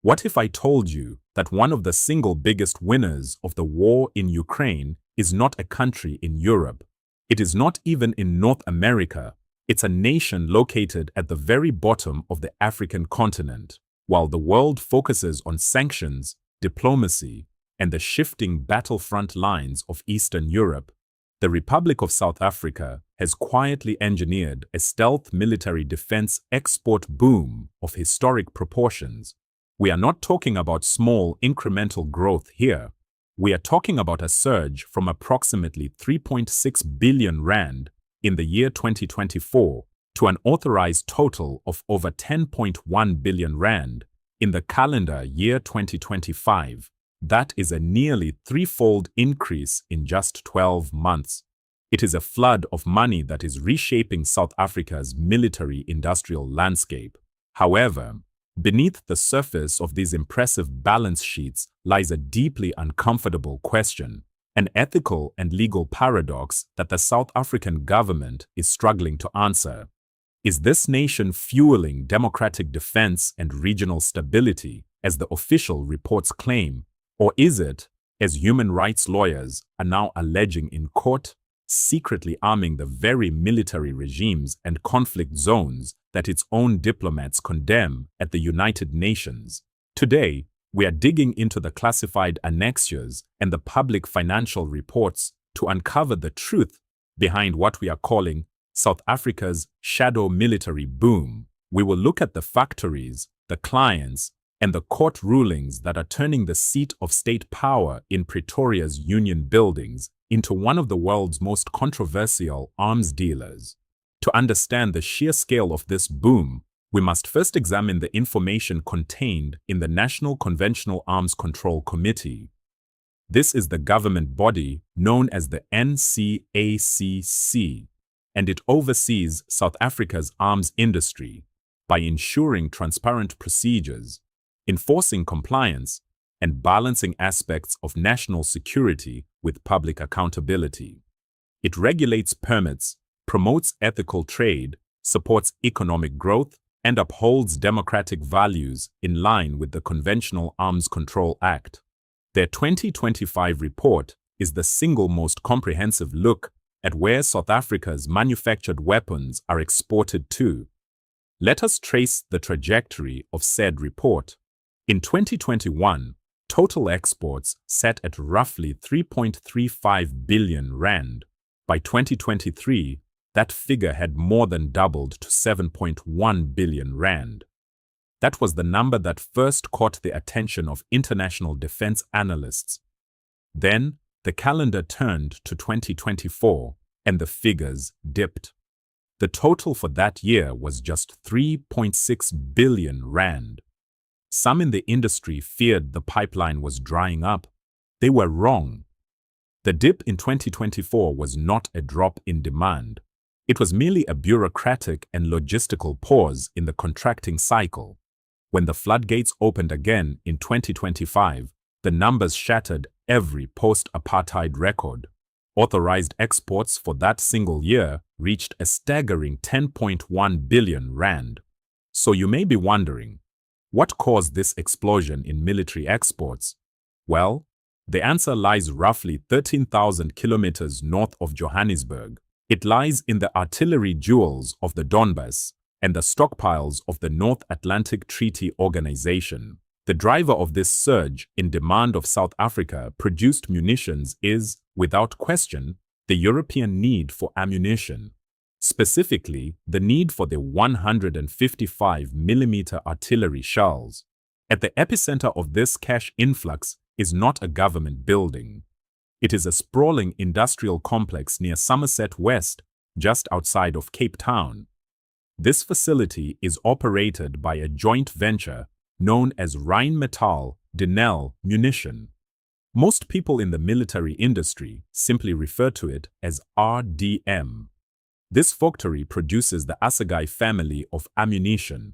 What if I told you that one of the single biggest winners of the war in Ukraine is not a country in Europe? It is not even in North America. It's a nation located at the very bottom of the African continent. While the world focuses on sanctions, diplomacy, and the shifting battlefront lines of Eastern Europe, the Republic of South Africa has quietly engineered a stealth military defense export boom of historic proportions. We are not talking about small incremental growth here. We are talking about a surge from approximately 3.6 billion rand in the year 2024 to an authorized total of over 10.1 billion rand in the calendar year 2025. That is a nearly threefold increase in just 12 months. It is a flood of money that is reshaping South Africa's military-industrial landscape. However, beneath the surface of these impressive balance sheets lies a deeply uncomfortable question, an ethical and legal paradox that the South African government is struggling to answer. Is this nation fueling democratic defense and regional stability, as the official reports claim, or is it, as human rights lawyers are now alleging in court, secretly arming the very military regimes and conflict zones that its own diplomats condemn at the United Nations? Today, we are digging into the classified annexures and the public financial reports to uncover the truth behind what we are calling South Africa's shadow military boom. We will look at the factories, the clients, and the court rulings that are turning the seat of state power in Pretoria's Union buildings into one of the world's most controversial arms dealers. To understand the sheer scale of this boom, we must first examine the information contained in the National Conventional Arms Control Committee. This is the government body known as the NCACC, and it oversees South Africa's arms industry by ensuring transparent procedures, enforcing compliance, and balancing aspects of national security with public accountability. It regulates permits, promotes ethical trade, supports economic growth, and upholds democratic values in line with the Conventional Arms Control Act. Their 2025 report is the single most comprehensive look at where South Africa's manufactured weapons are exported to. Let us trace the trajectory of said report. In 2021, total exports sat at roughly 3.35 billion rand. By 2023, that figure had more than doubled to 7.1 billion rand. That was the number that first caught the attention of international defense analysts. Then, the calendar turned to 2024, and the figures dipped. The total for that year was just 3.6 billion rand. Some in the industry feared the pipeline was drying up. They were wrong. The dip in 2024 was not a drop in demand. It was merely a bureaucratic and logistical pause in the contracting cycle. When the floodgates opened again in 2025, the numbers shattered every post-apartheid record. Authorized exports for that single year reached a staggering 10.1 billion rand. So you may be wondering, what caused this explosion in military exports? Well, the answer lies roughly 13,000 kilometers north of Johannesburg. It lies in the artillery jewels of the Donbas and the stockpiles of the North Atlantic Treaty Organization. The driver of this surge in demand of South Africa-produced munitions is, without question, the European need for ammunition. Specifically, the need for the 155mm artillery shells. At the epicenter of this cash influx is not a government building. It is a sprawling industrial complex near Somerset West, just outside of Cape Town. This facility is operated by a joint venture known as Rheinmetall, Denel, Munition. Most people in the military industry simply refer to it as RDM. This factory produces the Assegai family of ammunition.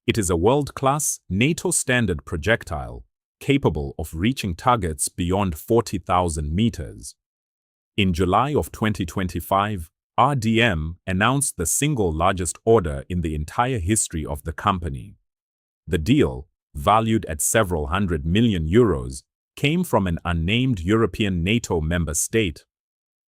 It is a world-class, NATO-standard projectile capable of reaching targets beyond 40,000 meters. In July of 2025, RDM announced the single largest order in the entire history of the company. The deal, valued at several hundred million euros, came from an unnamed European NATO member state.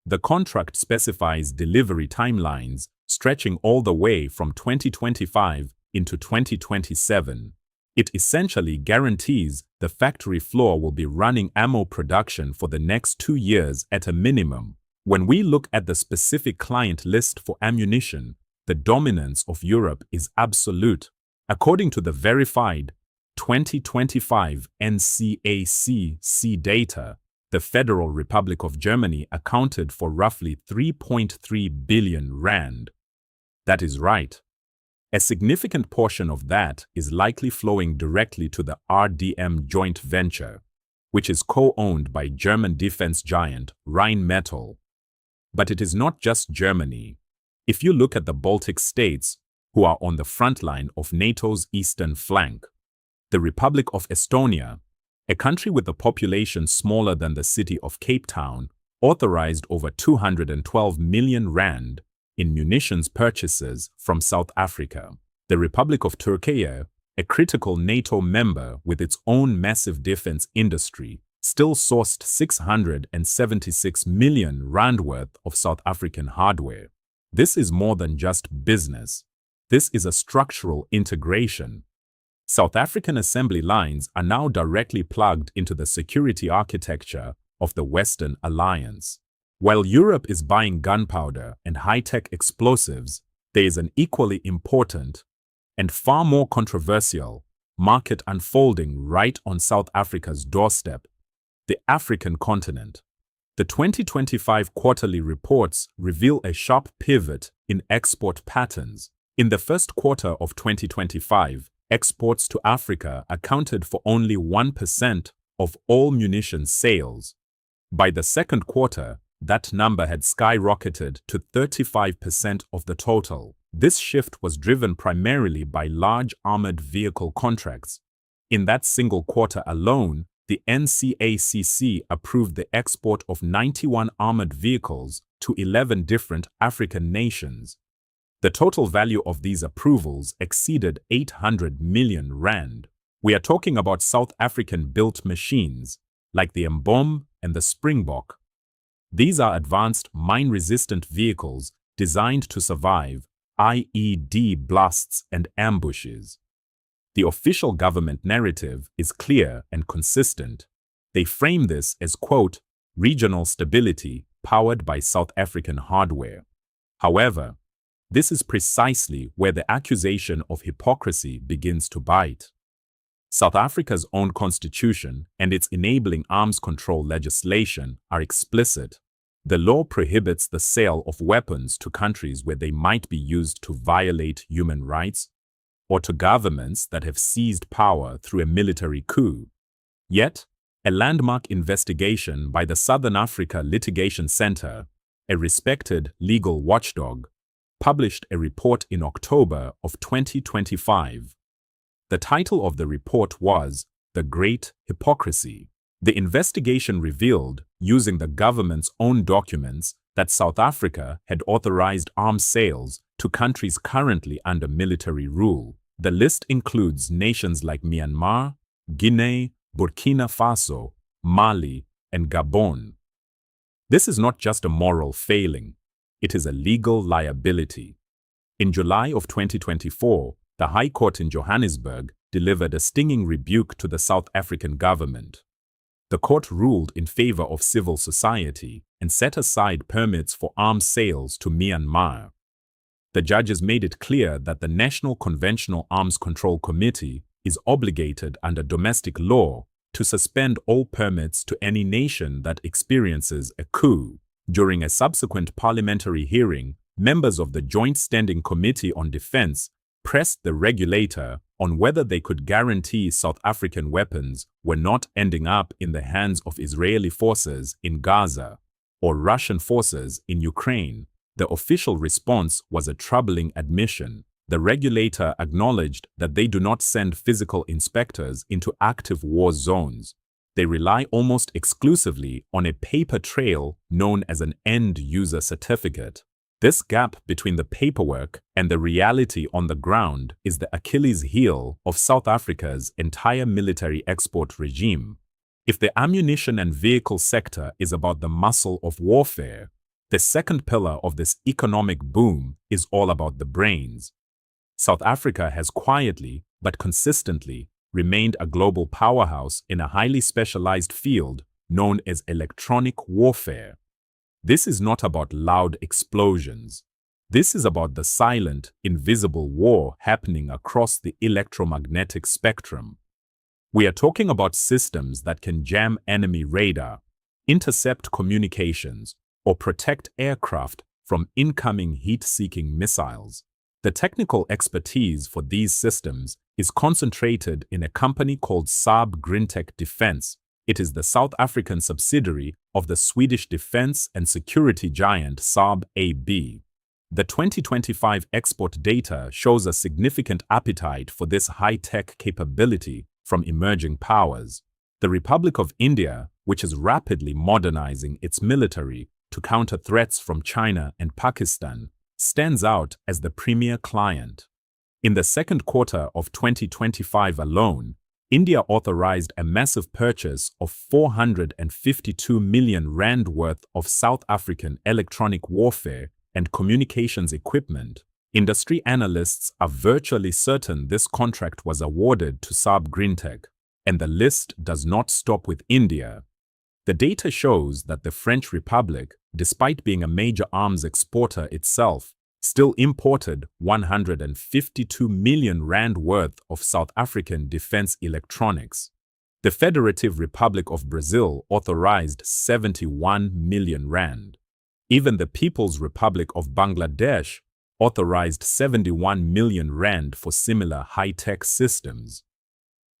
The contract specifies delivery timelines stretching all the way from 2025 into 2027. It essentially guarantees the factory floor will be running ammo production for the next 2 years at a minimum. When we look at the specific client list for ammunition, the dominance of Europe is absolute. According to the verified 2025 NCACC data, the Federal Republic of Germany accounted for roughly 3.3 billion rand. That is right. A significant portion of that is likely flowing directly to the RDM joint venture, which is co-owned by German defense giant Rheinmetall. But it is not just Germany. If you look at the Baltic states, who are on the front line of NATO's eastern flank, the Republic of Estonia, a country with a population smaller than the city of Cape Town, authorized over 212 million rand in munitions purchases from South Africa. The Republic of Turkey, a critical NATO member with its own massive defense industry, still sourced 676 million rand worth of South African hardware. This is more than just business. This is a structural integration. South African assembly lines are now directly plugged into the security architecture of the Western Alliance. While Europe is buying gunpowder and high-tech explosives, there is an equally important and far more controversial market unfolding right on South Africa's doorstep, the African continent. The 2025 quarterly reports reveal a sharp pivot in export patterns. In the first quarter of 2025, exports to Africa accounted for only 1% of all munitions sales. By the second quarter, that number had skyrocketed to 35% of the total. This shift was driven primarily by large armored vehicle contracts. In that single quarter alone, the NCACC approved the export of 91 armored vehicles to 11 different African nations. The total value of these approvals exceeded 800 million rand. We are talking about South African-built machines, like the Mbom and the Springbok. These are advanced mine-resistant vehicles designed to survive IED blasts and ambushes. The official government narrative is clear and consistent. They frame this as, quote, regional stability powered by South African hardware. However, this is precisely where the accusation of hypocrisy begins to bite. South Africa's own constitution and its enabling arms control legislation are explicit. The law prohibits the sale of weapons to countries where they might be used to violate human rights, or to governments that have seized power through a military coup. Yet, a landmark investigation by the Southern Africa Litigation Center, a respected legal watchdog, published a report in October of 2025. The title of the report was The Great Hypocrisy. The investigation revealed, using the government's own documents, that South Africa had authorized arms sales to countries currently under military rule. The list includes nations like Myanmar, Guinea, Burkina Faso, Mali, and Gabon. This is not just a moral failing, it is a legal liability. In July of 2024, the High Court in Johannesburg delivered a stinging rebuke to the South African government. The court ruled in favor of civil society and set aside permits for arms sales to Myanmar. The judges made it clear that the National Conventional Arms Control Committee is obligated under domestic law to suspend all permits to any nation that experiences a coup. During a subsequent parliamentary hearing, members of the Joint Standing Committee on Defense pressed the regulator on whether they could guarantee South African weapons were not ending up in the hands of Israeli forces in Gaza or Russian forces in Ukraine. The official response was a troubling admission. The regulator acknowledged that they do not send physical inspectors into active war zones. They rely almost exclusively on a paper trail known as an end-user certificate. This gap between the paperwork and the reality on the ground is the Achilles heel of South Africa's entire military export regime. If the ammunition and vehicle sector is about the muscle of warfare, the second pillar of this economic boom is all about the brains. South Africa has quietly but consistently remained a global powerhouse in a highly specialized field known as electronic warfare. This is not about loud explosions. This is about the silent, invisible war happening across the electromagnetic spectrum. We are talking about systems that can jam enemy radar, intercept communications, or protect aircraft from incoming heat-seeking missiles. The technical expertise for these systems is concentrated in a company called Saab Grintek Defence. It is the South African subsidiary of the Swedish defense and security giant Saab AB. The 2025 export data shows a significant appetite for this high-tech capability from emerging powers. The Republic of India, which is rapidly modernizing its military to counter threats from China and Pakistan, stands out as the premier client. In the second quarter of 2025 alone, India authorized a massive purchase of 452 million rand worth of South African electronic warfare and communications equipment. Industry analysts are virtually certain this contract was awarded to Saab Grintek, and the list does not stop with India. The data shows that the French Republic, despite being a major arms exporter itself, still imported 152 million rand worth of South African defense electronics. The Federative Republic of Brazil authorized 71 million rand. Even the People's Republic of Bangladesh authorized 71 million rand for similar high-tech systems.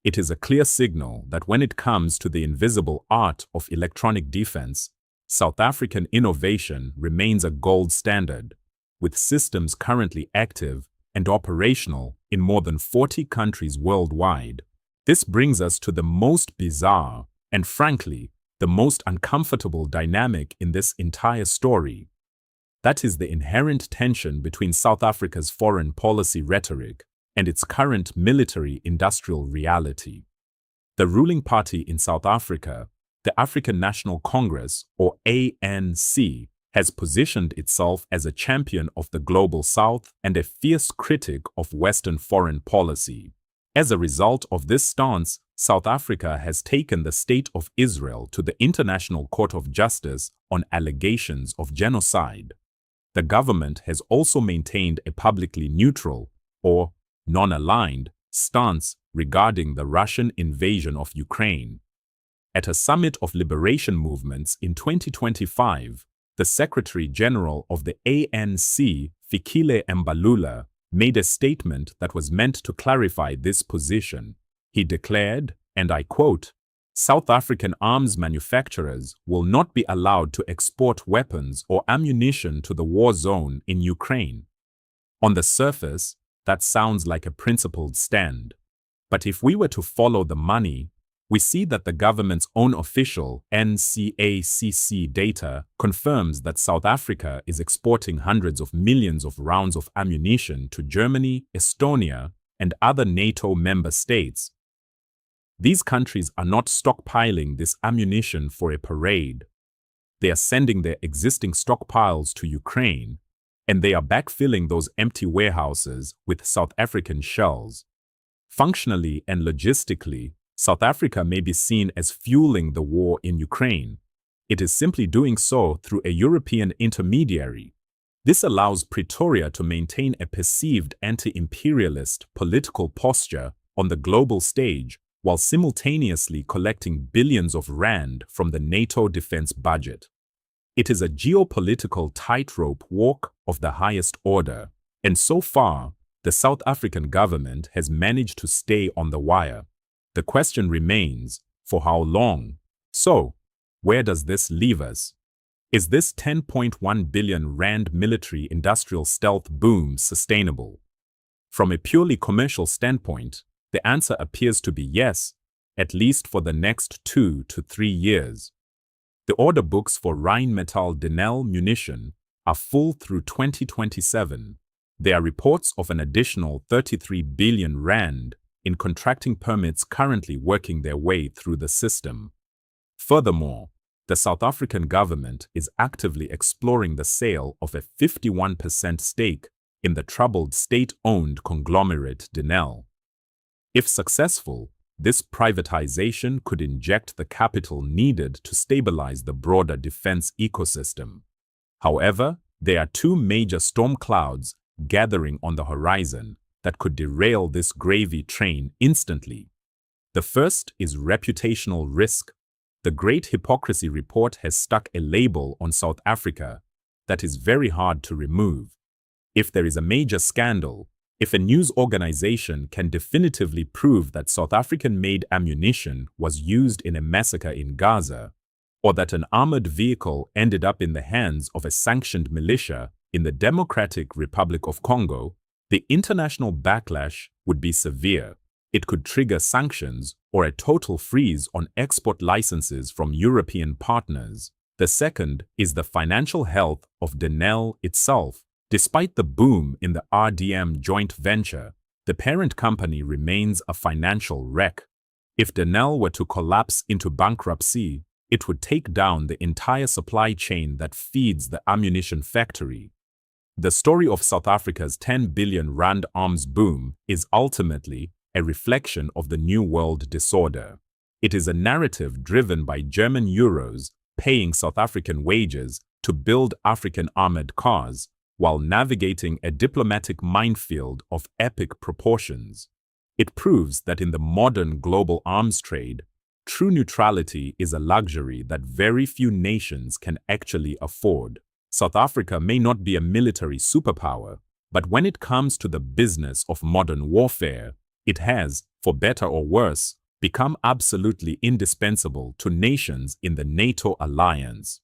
It is a clear signal that when it comes to the invisible art of electronic defense, South African innovation remains a gold standard, with systems currently active and operational in more than 40 countries worldwide. This brings us to the most bizarre and, frankly, the most uncomfortable dynamic in this entire story. That is the inherent tension between South Africa's foreign policy rhetoric and its current military-industrial reality. The ruling party in South Africa, the African National Congress, or ANC, has positioned itself as a champion of the global South and a fierce critic of Western foreign policy. As a result of this stance, South Africa has taken the State of Israel to the International Court of Justice on allegations of genocide. The government has also maintained a publicly neutral, or non-aligned, stance regarding the Russian invasion of Ukraine. At a summit of liberation movements in 2025, the Secretary General of the ANC, Fikile Mbalula, made a statement that was meant to clarify this position. He declared, and I quote, "South African arms manufacturers will not be allowed to export weapons or ammunition to the war zone in Ukraine." On the surface, that sounds like a principled stand. But if we were to follow the money, we see that the government's own official NCACC data confirms that South Africa is exporting hundreds of millions of rounds of ammunition to Germany, Estonia, and other NATO member states. These countries are not stockpiling this ammunition for a parade. They are sending their existing stockpiles to Ukraine, and they are backfilling those empty warehouses with South African shells. Functionally and logistically, South Africa may be seen as fueling the war in Ukraine. It is simply doing so through a European intermediary. This allows Pretoria to maintain a perceived anti-imperialist political posture on the global stage while simultaneously collecting billions of rand from the NATO defense budget. It is a geopolitical tightrope walk of the highest order, and so far, the South African government has managed to stay on the wire. The question remains, for how long? So, where does this leave us? Is this 10.1 billion rand military-industrial stealth boom sustainable? From a purely commercial standpoint, the answer appears to be yes, at least for the next 2 to 3 years. The order books for Rheinmetall Denel Munition are full through 2027. There are reports of an additional 33 billion rand in contracting permits currently working their way through the system. Furthermore, the South African government is actively exploring the sale of a 51% stake in the troubled state-owned conglomerate Denel. If successful, this privatization could inject the capital needed to stabilize the broader defense ecosystem. However, there are two major storm clouds gathering on the horizon that could derail this gravy train instantly. The first is reputational risk. The Great Hypocrisy report has stuck a label on South Africa that is very hard to remove. If there is a major scandal, if a news organization can definitively prove that South African-made ammunition was used in a massacre in Gaza, or that an armored vehicle ended up in the hands of a sanctioned militia in the Democratic Republic of Congo, the international backlash would be severe. It could trigger sanctions or a total freeze on export licenses from European partners. The second is the financial health of Denel itself. Despite the boom in the RDM joint venture, the parent company remains a financial wreck. If Denel were to collapse into bankruptcy, it would take down the entire supply chain that feeds the ammunition factory. The story of South Africa's 10 billion rand arms boom is ultimately a reflection of the New World disorder. It is a narrative driven by German euros paying South African wages to build African armored cars, while navigating a diplomatic minefield of epic proportions. It proves that in the modern global arms trade, true neutrality is a luxury that very few nations can actually afford. South Africa may not be a military superpower, but when it comes to the business of modern warfare, it has, for better or worse, become absolutely indispensable to nations in the NATO alliance.